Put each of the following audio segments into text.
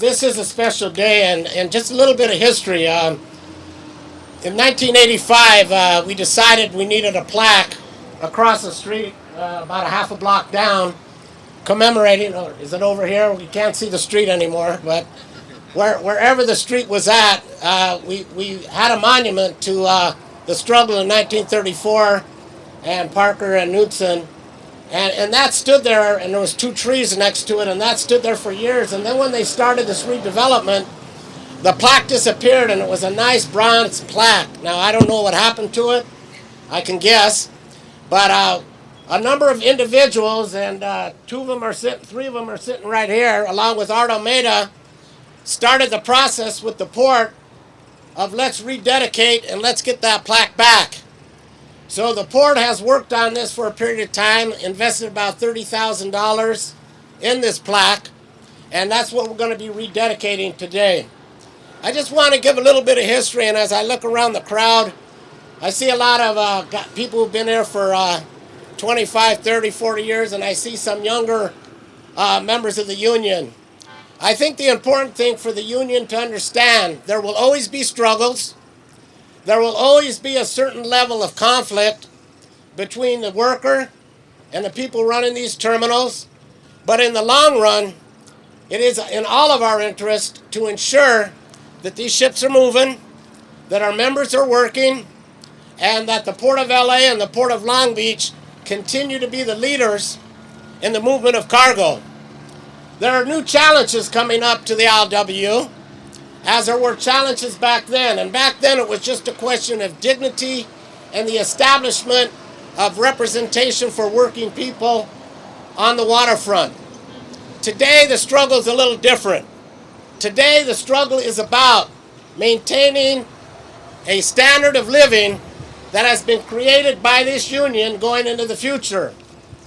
this is a special day, and just a little bit of history. In 1985, we decided we needed a plaque across the street, about a half a block down, commemorating, or is it over here? We can't see the street anymore, but wherever the street was at, we had a monument to the struggle in 1934 and Parker and Knutson. And that stood there, and there was 2 trees next to it, and that stood there for years. And then when they started this redevelopment, the plaque disappeared, and it was a nice bronze plaque. Now, I don't know what happened to it. I can guess. But a number of individuals, and 3 of them are sitting right here, along with Art Almeida, started the process with the port of let's rededicate and let's get that plaque back. So the port has worked on this for a period of time, invested about $30,000 in this plaque, and that's what we're going to be rededicating today. I just want to give a little bit of history, and as I look around the crowd, I see a lot of people who've been here for 25, 30, 40 years, and I see some younger members of the union. I think the important thing for the union to understand, there will always be struggles. There will always be a certain level of conflict between the worker and the people running these terminals. But in the long run, it is in all of our interest to ensure that these ships are moving, that our members are working, and that the Port of LA and the Port of Long Beach continue to be the leaders in the movement of cargo. There are new challenges coming up to the ILWU, as there were challenges back then. And back then it was just a question of dignity and the establishment of representation for working people on the waterfront. Today the struggle is a little different. Today the struggle is about maintaining a standard of living that has been created by this union going into the future.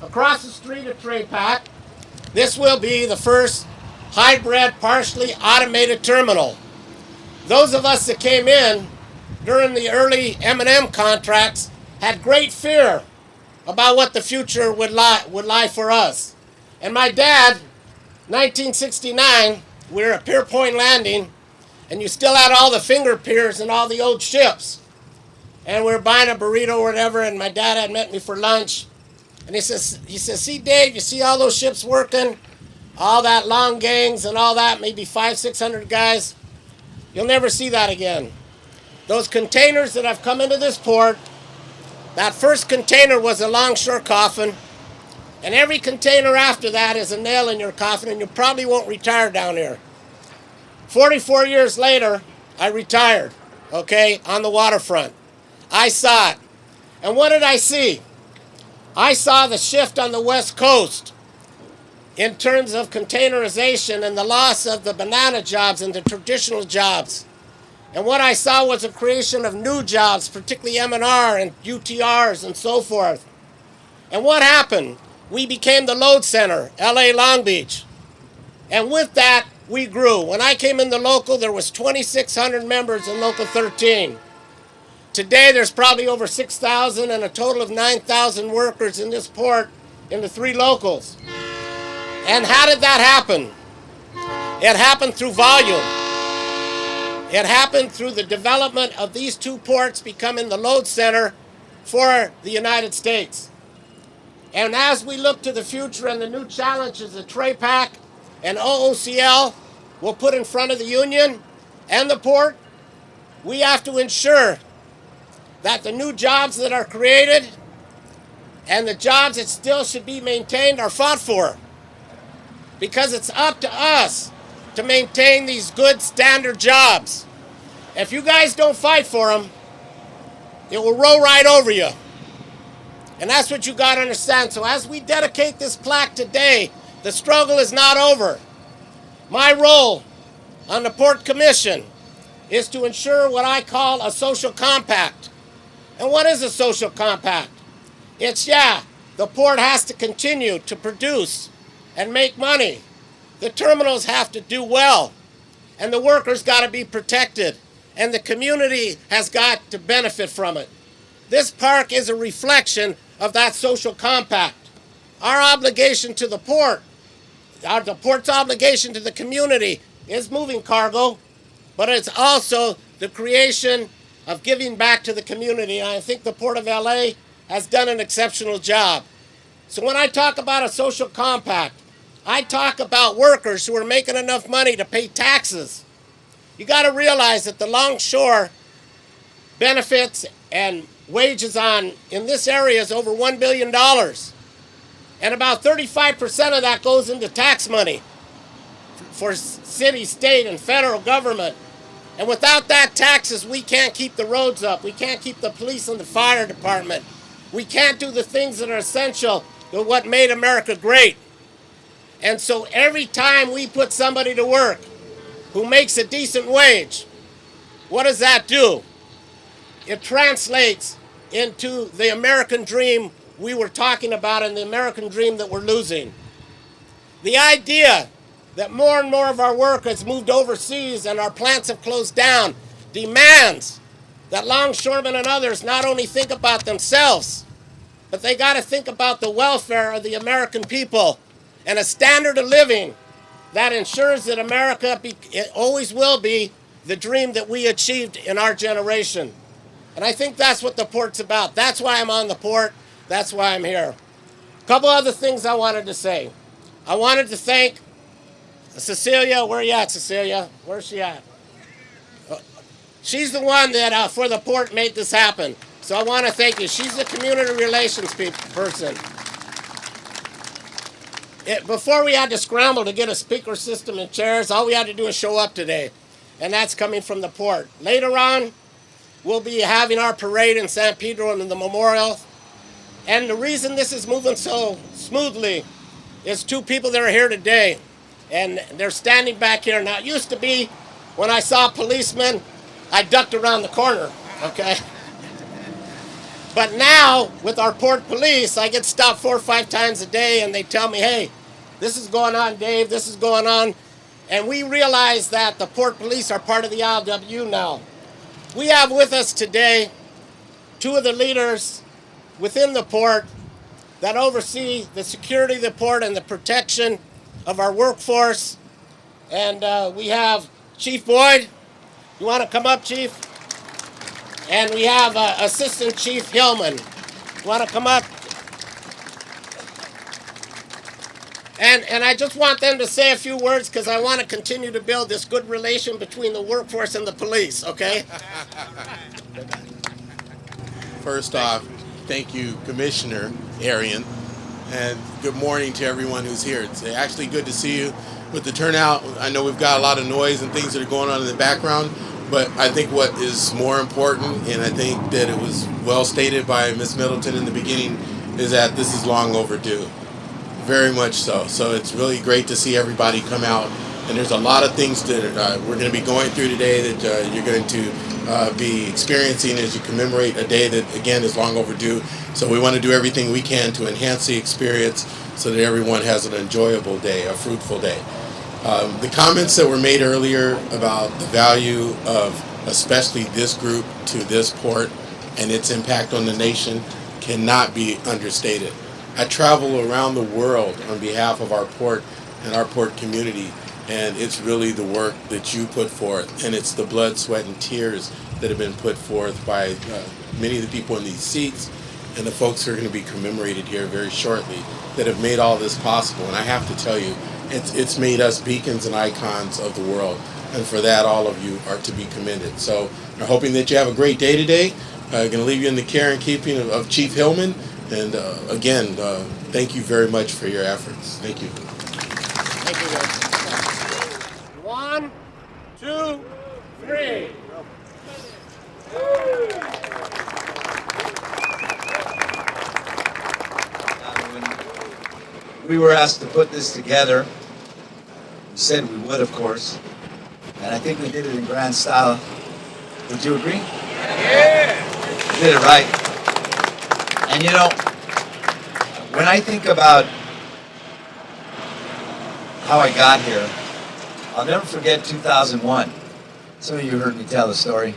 Across the street at Plaque, this will be the first hybrid, partially automated terminal. Those of us that came in during the early M&M contracts had great fear about what the future would lie for us. And my dad, 1969, we were at Pier Point Landing, and you still had all the finger piers and all the old ships. And we were buying a burrito or whatever, and my dad had met me for lunch. And he says, see, Dave, you see all those ships working? All that long gangs and all that, maybe 500, 600 guys. You'll never see that again. Those containers that have come into this port, that first container was a longshore coffin, and every container after that is a nail in your coffin, and you probably won't retire down here. 44 years later, I retired, okay, on the waterfront. I saw it. And what did I see? I saw the shift on the West Coast in terms of containerization and the loss of the banana jobs and the traditional jobs. And what I saw was a creation of new jobs, particularly M&R and UTRs and so forth. And what happened? We became the load center, LA Long Beach. And with that, we grew. When I came in the local, there was 2,600 members in Local 13. Today, there's probably over 6,000 and a total of 9,000 workers in this port in the 3 locals. And how did that happen? It happened through volume. It happened through the development of these 2 ports becoming the load center for the United States. And as we look to the future and the new challenges that Plaque and OOCL will put in front of the union and the port, we have to ensure that the new jobs that are created and the jobs that still should be maintained are fought for. Because it's up to us to maintain these good standard jobs. If you guys don't fight for them, it will roll right over you. And that's what you got to understand. So as we dedicate this plaque today, the struggle is not over. My role on the Port Commission is to ensure what I call a social compact. And what is a social compact? It's, the port has to continue to produce and make money. The terminals have to do well, and the workers got to be protected, and the community has got to benefit from it. This park is a reflection of that social compact. Our obligation to the port, the port's obligation to the community is moving cargo, but it's also the creation of giving back to the community. And I think the Port of LA has done an exceptional job. So when I talk about a social compact, I talk about workers who are making enough money to pay taxes. You got to realize that the longshore benefits and wages in this area is over $1 billion. And about 35% of that goes into tax money for city, state, and federal government. And without that taxes, we can't keep the roads up. We can't keep the police and the fire department. We can't do the things that are essential to what made America great. And so every time we put somebody to work who makes a decent wage, what does that do? It translates into the American dream we were talking about and the American dream that we're losing. The idea that more and more of our work has moved overseas and our plants have closed down demands that longshoremen and others not only think about themselves, but they got to think about the welfare of the American people and a standard of living that ensures that America it always will be the dream that we achieved in our generation. And I think that's what the port's about. That's why I'm on the port. That's why I'm here. A couple other things I wanted to say. I wanted to thank Cecilia. Where are you at, Cecilia? Where's she at? She's the one that, for the port, made this happen. So I want to thank you. She's the community relations person. Before we had to scramble to get a speaker system and chairs, all we had to do is show up today. And that's coming from the port. Later on, we'll be having our parade in San Pedro and the memorial. And the reason this is moving so smoothly is two people that are here today. And they're standing back here. Now, it used to be when I saw policemen, I ducked around the corner, okay? But now, with our port police, I get stopped 4 or 5 times a day, and they tell me, hey, this is going on, Dave, this is going on. And we realize that the port police are part of the ILWU now. We have with us today 2 of the leaders within the port that oversee the security of the port and the protection of our workforce. And we have Chief Boyd. You want to come up, Chief? And we have Assistant Chief Hillman. You want to come up? And I just want them to say a few words because I want to continue to build this good relation between the workforce and the police, okay? First off, thank you, Commissioner Arian, and good morning to everyone who's here. It's actually good to see you with the turnout. I know we've got a lot of noise and things that are going on in the background, but I think what is more important, and I think that it was well stated by Ms. Middleton in the beginning, is that this is long overdue. Very much so. So it's really great to see everybody come out. And there's a lot of things that we're going to be going through today that you're going to be experiencing as you commemorate a day that, again, is long overdue. So we want to do everything we can to enhance the experience so that everyone has an enjoyable day, a fruitful day. The comments that were made earlier about the value of especially this group to this port and its impact on the nation cannot be understated. I travel around the world on behalf of our port and our port community, and it's really the work that you put forth, and it's the blood, sweat, and tears that have been put forth by many of the people in these seats and the folks who are going to be commemorated here very shortly that have made all this possible. And I have to tell you, it's made us beacons and icons of the world, and for that, all of you are to be commended. So I'm hoping that you have a great day today. I'm going to leave you in the care and keeping of Chief Hillman. And again, thank you very much for your efforts. Thank you. Thank you, guys. 1, 2, 3. When we were asked to put this together, we said we would, of course. And I think we did it in grand style. Would you agree? Yeah! We did it right. And you know, when I think about how I got here, I'll never forget 2001. Some of you heard me tell the story.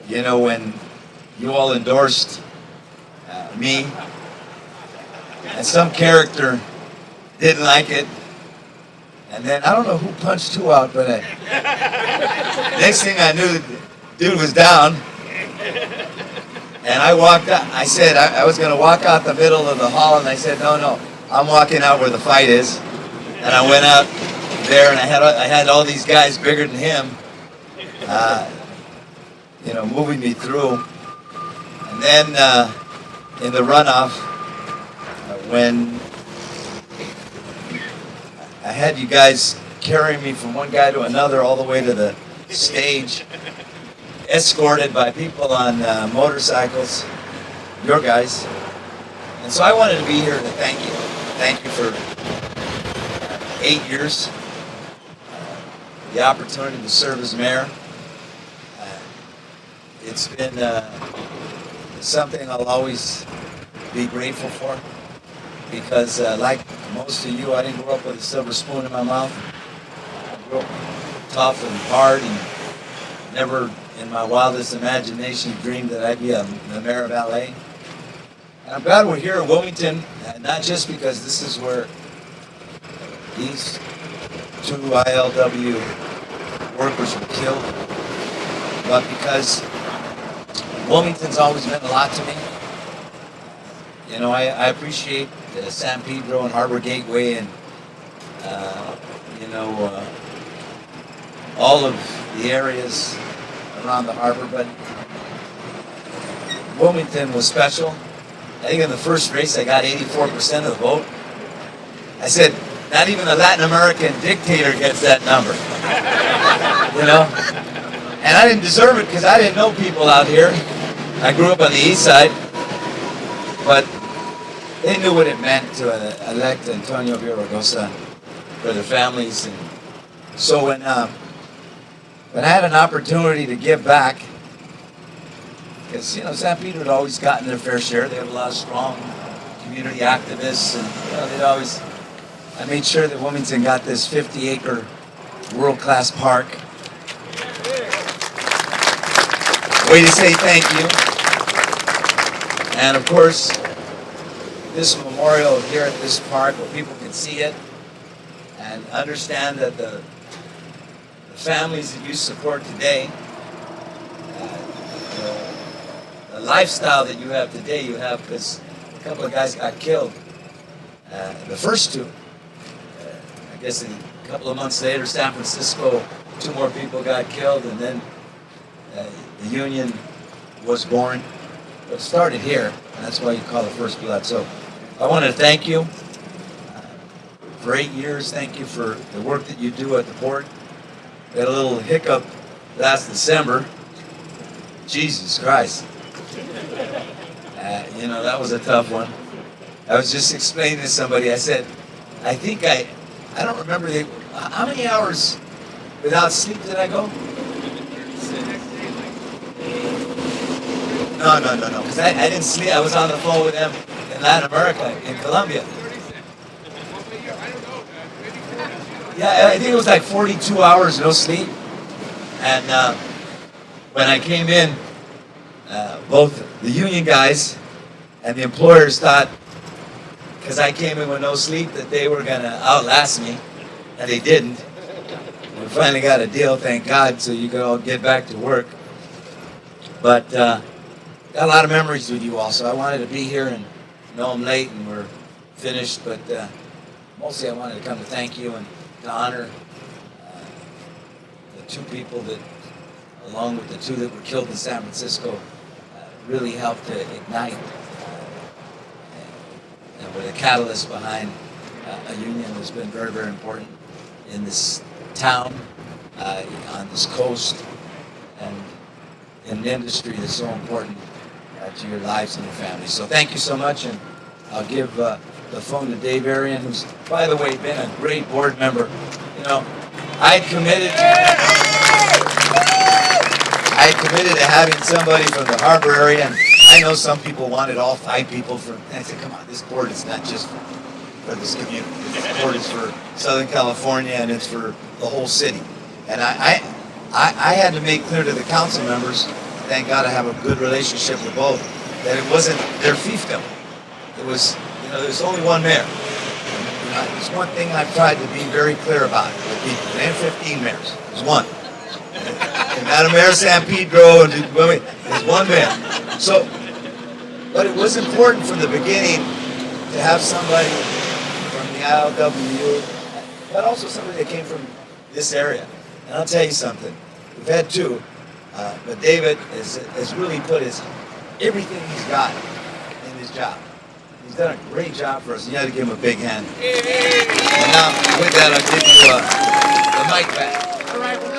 You know, when you all endorsed me, and some character didn't like it, And then I don't know who punched who out, but next thing I knew, the dude was down. And I walked out. I said I was going to walk out the middle of the hall, and I said, no, I'm walking out where the fight is. And I went out there, and I had all these guys bigger than him, moving me through. And then in the runoff, when I had you guys carrying me from one guy to another all the way to the stage, escorted by people on motorcycles, your guys. And so I wanted to be here to thank you. Thank you for 8 years, the opportunity to serve as mayor. It's been something I'll always be grateful for, because like most of you, I didn't grow up with a silver spoon in my mouth. I grew up tough and hard, and never in my wildest imagination dreamed that I'd be the mayor of LA. And I'm glad we're here in Wilmington, not just because this is where these 2 ILWU workers were killed, but because Wilmington's always meant a lot to me. You know, I appreciate San Pedro and Harbor Gateway and, all of the areas around the harbor, but Wilmington was special. I think in the first race I got 84% of the vote. I said, not even a Latin American dictator gets that number. And I didn't deserve it because I didn't know people out here. I grew up on the east side, but they knew what it meant to elect Antonio Villaraigosa for their families. And so when I had an opportunity to give back, because San Pedro had always gotten their fair share. They have a lot of strong community activists, and I made sure that Wilmington got this 50-acre world-class park. Way to say thank you. And of course, this memorial here at this park where people can see it and understand that the families that you support today, the lifestyle that you have today, you have because a couple of guys got killed. The first 2. I guess a couple of months later, San Francisco, 2 more people got killed, and then the union was born. But it started here, and that's why you call it First Blood. So I want to thank you for 8 years. Thank you for the work that you do at the port. We had a little hiccup last December. Jesus Christ. That was a tough one. I was just explaining to somebody, I said, I don't remember, how many hours without sleep did I go? No, because I didn't sleep. I was on the phone with them in Latin America, in Colombia. Yeah, I think it was like 42 hours, no sleep. And when I came in, both the union guys and the employers thought, because I came in with no sleep, that they were going to outlast me, and they didn't. We finally got a deal, thank God, so you could all get back to work. But got a lot of memories with you all, so I wanted to be here, and I know I'm late and we're finished, but mostly I wanted to come to thank you and to honor the 2 people that, along with the 2 that were killed in San Francisco, really helped to ignite and were the catalyst behind a union that's been very, very important in this town, on this coast, and in an industry that's so important to your lives and your families. So thank you so much, and I'll give the phone to Dave Arian, who's, by the way, been a great board member. I committed to having somebody from the harbor area, and I know some people wanted all 5 people and I said, come on, this board is not just for this community. This board is for Southern California, and it's for the whole city. And I had to make clear to the council members, thank God I have a good relationship with both, that it wasn't their fiefdom. It was, there's only one mayor. There's one thing I've tried to be very clear about with people. There ain't 15 mayors. There's one. And Madam Mayor San Pedro, and there's one mayor. So, but it was important from the beginning to have somebody from the ILWU, but also somebody that came from this area. And I'll tell you something. We've had two, but David has really put everything he's got in his job. He's done a great job for us. You got to give him a big hand. And now, with that, I'll give you the mic back. All right. Well,